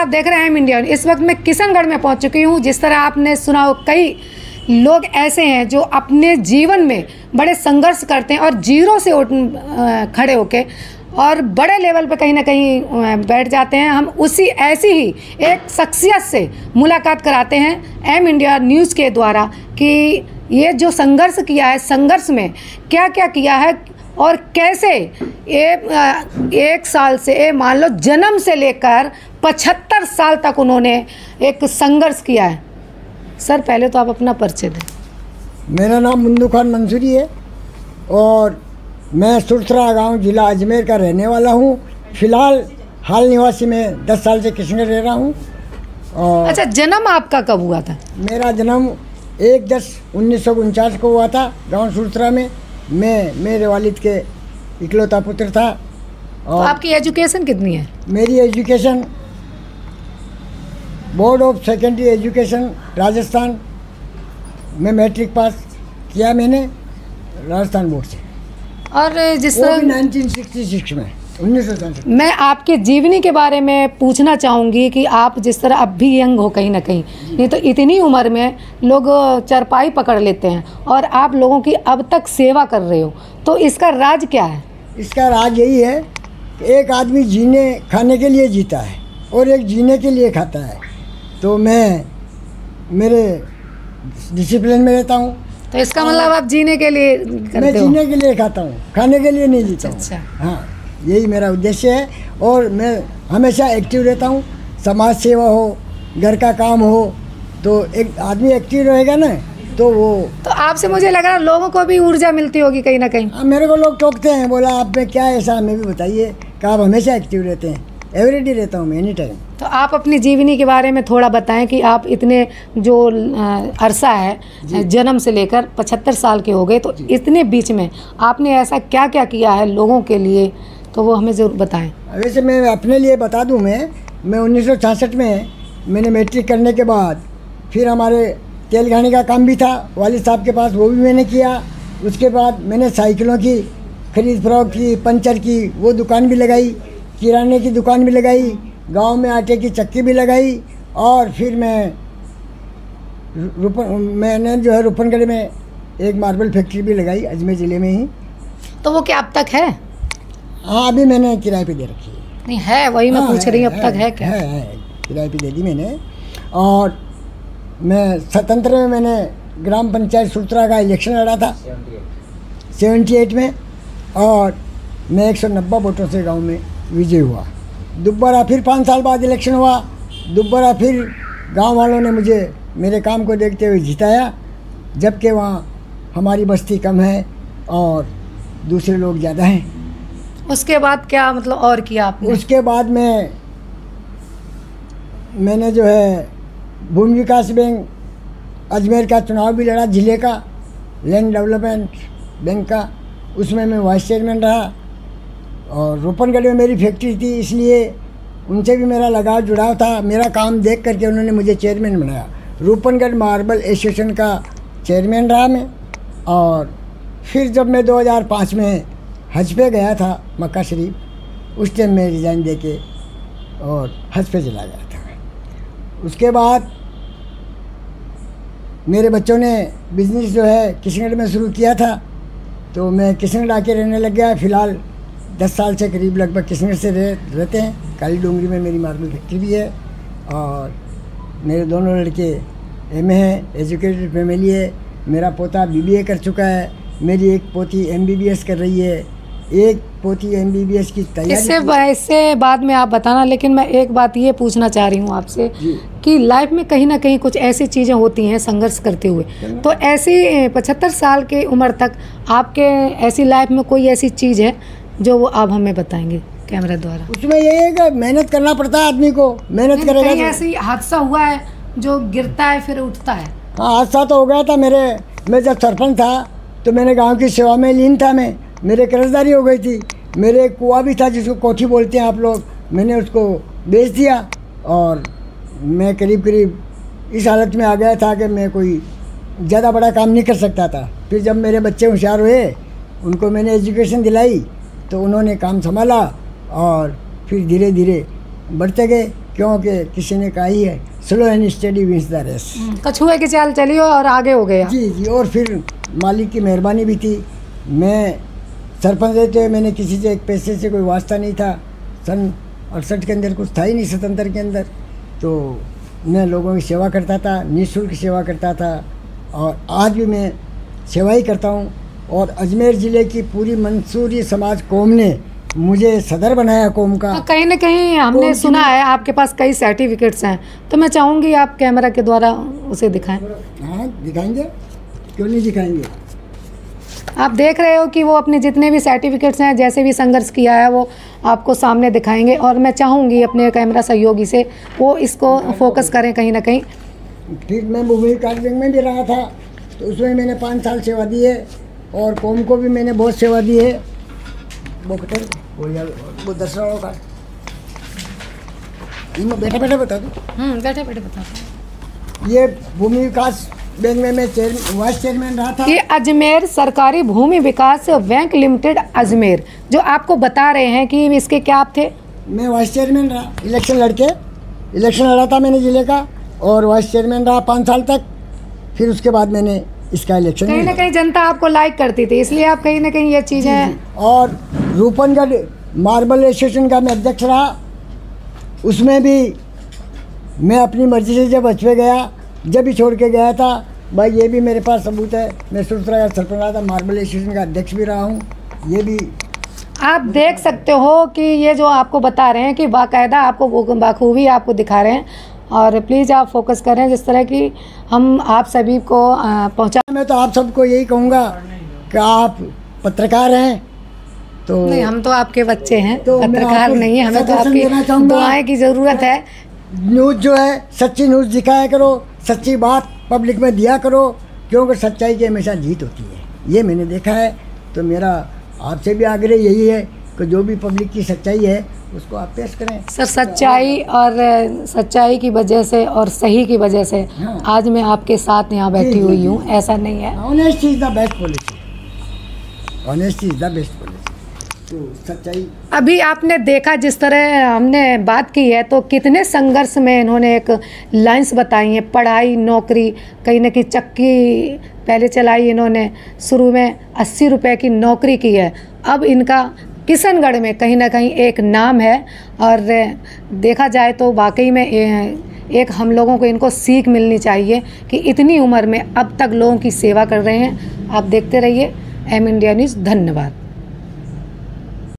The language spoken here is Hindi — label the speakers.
Speaker 1: आप देख रहे हैं इंडिया। इस वक्त मैं किशनगढ़ में पहुंच चुकी हूं। जिस तरह आपने सुना हो, कई लोग ऐसे हैं जो अपने जीवन में बड़े संघर्ष करते हैं और जीरो से खड़े होके और बड़े लेवल पे कहीं ना कहीं बैठ जाते हैं। हम उसी ऐसी ही एक शख्सियत से मुलाकात कराते हैं एम इंडिया न्यूज़ के द्वारा कि ये जो संघर्ष किया है, संघर्ष में क्या क्या किया है और कैसे एक साल से मान लो जन्म से लेकर 75 साल तक उन्होंने एक संघर्ष किया है। सर, पहले तो आप अपना परिचय दें।
Speaker 2: मेरा नाम मुंदू खान मंसूरी है और मैं सुरसरा गांव जिला अजमेर का रहने वाला हूं। फिलहाल हाल निवासी में 10 साल से किशनगढ़ रह रहा हूं। और
Speaker 1: अच्छा, जन्म आपका कब हुआ था?
Speaker 2: मेरा जन्म 1/10/1949 को हुआ था गांव सुरसरा में। मैं मेरे वालिद के इकलौता पुत्र था।
Speaker 1: तो आपकी एजुकेशन कितनी है?
Speaker 2: मेरी education board of secondary education Rajasthan में मैट्रिक पास किया मैंने, राजस्थान बोर्ड से।
Speaker 1: और जिस तरह
Speaker 2: 1966 में 1966
Speaker 1: मैं आपके जीवनी के बारे में पूछना चाहूँगी कि आप जिस तरह अब भी यंग हो कहीं ना कहीं, नहीं तो इतनी उम्र में लोग चरपाई पकड़ लेते हैं और आप लोगों की अब तक सेवा कर रहे हो, तो इसका राज क्या है?
Speaker 2: इसका राज यही है कि एक आदमी जीने खाने के लिए जीता है और एक जीने के लिए खाता है। तो मैं मेरे डिसिप्लिन में रहता हूँ।
Speaker 1: तो इसका मतलब आप जीने के लिए करते
Speaker 2: मैं
Speaker 1: हो?
Speaker 2: जीने के लिए खाता हूँ, खाने के लिए नहीं जीता हूँ।
Speaker 1: अच्छा।
Speaker 2: हाँ, यही मेरा उद्देश्य है और मैं हमेशा एक्टिव रहता हूँ। समाज सेवा हो, घर का काम हो, तो एक आदमी एक्टिव रहेगा ना तो वो।
Speaker 1: तो आपसे मुझे लग रहा है लोगों को भी ऊर्जा मिलती होगी कहीं ना कहीं।
Speaker 2: मेरे को लोग टोकते हैं, बोला आप में क्या ऐसा, हमें भी बताइए कि आप हमेशा एक्टिव रहते हैं। एवरीडे रहता हूँ मैं, एनी टाइम।
Speaker 1: तो आप अपनी जीवनी के बारे में थोड़ा बताएं कि आप इतने जो अरसा है जन्म से लेकर 75 साल के हो गए, तो इतने बीच में आपने ऐसा क्या क्या किया है लोगों के लिए, तो वो हमें ज़रूर बताएं।
Speaker 2: वैसे मैं अपने लिए बता दूं, मैं 1966 में मैंने मैट्रिक करने के बाद फिर हमारे तेल घानी का काम भी था वालिद साहब के पास, वो भी मैंने किया। उसके बाद मैंने साइकिलों की खरीद फरोख्त की, पंचर की वो दुकान भी लगाई, किराने की दुकान भी लगाई, गांव में आटे की चक्की भी लगाई। और फिर मैंने जो है रूपनगढ़ में एक मार्बल फैक्ट्री भी लगाई, अजमेर ज़िले में ही।
Speaker 1: तो वो क्या अब तक है?
Speaker 2: हाँ, अभी मैंने किराए पे दे रखी है।
Speaker 1: नहीं है, वही मैं पूछ रही हूँ, अब तक है क्या?
Speaker 2: है, किराए पे दे दी मैंने। और मैं स्वतंत्र में मैंने ग्राम पंचायत सुरसरा का इलेक्शन लड़ा था 78 में और मैं 190 वोटों से गांव में विजय हुआ। दोबारा फिर 5 साल बाद इलेक्शन हुआ, दोबारा फिर गांव वालों ने मुझे मेरे काम को देखते हुए जिताया, जबकि वहाँ हमारी बस्ती कम है और दूसरे लोग ज़्यादा हैं।
Speaker 1: उसके बाद क्या मतलब और किया आपने?
Speaker 2: उसके बाद मैंने जो है भूमि विकास बैंक अजमेर का चुनाव भी लड़ा, जिले का लैंड डेवलपमेंट बैंक का, उसमें मैं वाइस चेयरमैन रहा। और रूपनगढ़ में मेरी फैक्ट्री थी, इसलिए उनसे भी मेरा लगाव जुड़ाव था। मेरा काम देख करके उन्होंने मुझे चेयरमैन बनाया। रूपनगढ़ मार्बल एसोसिएशन का चेयरमैन रहा मैं। और फिर जब मैं 2005 में हज पे गया था मक्का शरीफ, उस टाइम मैं रिज़ाइन दे के और हज पे चला गया था। उसके बाद मेरे बच्चों ने बिज़नेस जो है किशनगढ़ में शुरू किया था, तो मैं किशनगढ़ आके रहने लग गया। फ़िलहाल 10 साल से करीब लगभग किशनगढ़ से रहते हैं। काली डोंगरी में मेरी मार्बल फैक्ट्री भी है और मेरे दोनों लड़के एमए हैं, एजुकेटेड फैमिली है। मेरा पोता बीबीए कर चुका है, मेरी एक पोती एमबीबीएस कर रही है, एक पोती एमबीबीएस की तैयारी।
Speaker 1: इससे बाद में आप बताना, लेकिन मैं एक बात ये पूछना चाह रही हूँ आपसे कि लाइफ में कहीं ना कहीं कुछ ऐसी चीज़ें होती हैं संघर्ष करते हुए, तो ऐसी 75 साल की उम्र तक आपके ऐसी लाइफ में कोई ऐसी चीज़ है जो वो आप हमें बताएंगे कैमरा द्वारा?
Speaker 2: उसमें ये है कि मेहनत करना पड़ता है आदमी को, मेहनत करेगा।
Speaker 1: कहीं ऐसी हादसा हुआ है जो गिरता है फिर उठता है?
Speaker 2: हाँ, हादसा तो हो गया था। मैं जब सरपंच था तो मैंने गांव की सेवा में लीन था। मेरे कर्जदारी हो गई थी। मेरे एक कुआं भी था जिसको कोठी बोलते हैं आप लोग, मैंने उसको बेच दिया और मैं करीब इस हालत में आ गया था कि मैं कोई ज़्यादा बड़ा काम नहीं कर सकता था। फिर जब मेरे बच्चे होशियार हुए, उनको मैंने एजुकेशन दिलाई, तो उन्होंने काम संभाला और फिर धीरे धीरे बढ़ते गए, क्योंकि किसी ने कहा ही है slow and study wins the race.
Speaker 1: कछुए की चाल चली हो और आगे हो गया।
Speaker 2: जी जी, और फिर मालिक की मेहरबानी भी थी। मैं सरपंच रहते हुए मैंने किसी से एक पैसे से कोई वास्ता नहीं था। सन 68 के अंदर कुछ था ही नहीं, 77 के अंदर। तो मैं लोगों की सेवा करता था, निःशुल्क सेवा करता था, और आज भी मैं सेवा ही करता हूँ। और अजमेर ज़िले की पूरी मंसूरी समाज कौम ने मुझे सदर बनाया कौम का।
Speaker 1: तो कहीं ना कहीं हमने सुना है आपके पास कई सर्टिफिकेट्स हैं, तो मैं चाहूँगी आप कैमरा के द्वारा उसे दिखाएं।
Speaker 2: हाँ दिखाएंगे, क्यों नहीं दिखाएंगे।
Speaker 1: आप देख रहे हो कि वो अपने जितने भी सर्टिफिकेट्स हैं, जैसे भी संघर्ष किया है, वो आपको सामने दिखाएंगे। और मैं चाहूँगी अपने कैमरा सहयोगी से वो इसको फोकस करें कहीं ना कहीं।
Speaker 2: फिर मैं भूमि विकास बैंक में भी रहा था, तो उसमें मैंने 5 साल सेवा दी है, और कौम को भी मैंने बहुत सेवा दी है। वो 10 का बैठे बैठे बता दो।
Speaker 1: बैठे बैठे बता।
Speaker 2: ये भूमि विकास बैंक में मैं वाइस चेयरमैन रहा था।
Speaker 1: ये अजमेर सरकारी भूमि विकास बैंक लिमिटेड अजमेर, जो आपको बता रहे हैं कि इसके क्या आप थे?
Speaker 2: मैं वाइस चेयरमैन रहा, इलेक्शन लड़ा था मैंने ज़िले का, और वाइस चेयरमैन रहा 5 साल तक। फिर उसके बाद मैंने इसका इलेक्शन
Speaker 1: कहीं ना कहीं जनता आपको लाइक करती थी, इसलिए आप कहीं ना कहीं ये चीज़ें।
Speaker 2: और रूपनगढ़ मार्बल एसोसिएशन का मैं अध्यक्ष रहा, उसमें भी मैं अपनी मर्जी से जब अजमेर गया, जब भी छोड़ के गया था भाई, ये भी मेरे पास सबूत है। मैं सुरसरा का सरपंच रहा था, मार्बल एसोसिएशन का अध्यक्ष भी रहा हूँ। ये भी
Speaker 1: आप देख सकते हो कि ये जो आपको बता रहे हैं कि बाकायदा आपको बाखूबी आपको दिखा रहे हैं। और प्लीज़ आप फोकस करें जिस तरह की हम आप सभी को पहुँचा।
Speaker 2: मैं तो आप सबको यही कहूँगा कि आप पत्रकार हैं, तो
Speaker 1: नहीं, हम तो आपके बच्चे हैं,
Speaker 2: तो
Speaker 1: पत्रकार नहीं है। हमें तो आपकी दुआएं की ज़रूरत है।
Speaker 2: न्यूज़ जो है सच्ची न्यूज़ दिखाया करो, सच्ची बात पब्लिक में दिया करो, क्योंकि सच्चाई की हमेशा जीत होती है। ये मैंने देखा है। तो मेरा आपसे भी आग्रह यही है कि जो भी पब्लिक की सच्चाई है उसको आप पेश करें।
Speaker 1: सर, सच्चाई की वजह से और सही की वजह से आज मैं आपके साथ यहाँ बैठी हुई हूँ, ऐसा नहीं है।
Speaker 2: Honesty is the best policy, honesty is the best policy. तो सच्चाई
Speaker 1: अभी आपने देखा जिस तरह हमने बात की है, तो कितने संघर्ष में इन्होंने एक लाइन्स बताई हैं। पढ़ाई, नौकरी, कहीं ना कहीं चक्की पहले चलाई इन्होंने, शुरू में 80 रुपए की नौकरी की है। अब इनका किशनगढ़ में कहीं ना कहीं एक नाम है। और देखा जाए तो वाकई में एक हम लोगों को इनको सीख मिलनी चाहिए कि इतनी उम्र में अब तक लोगों की सेवा कर रहे हैं। आप देखते रहिए एम इंडिया न्यूज़। धन्यवाद।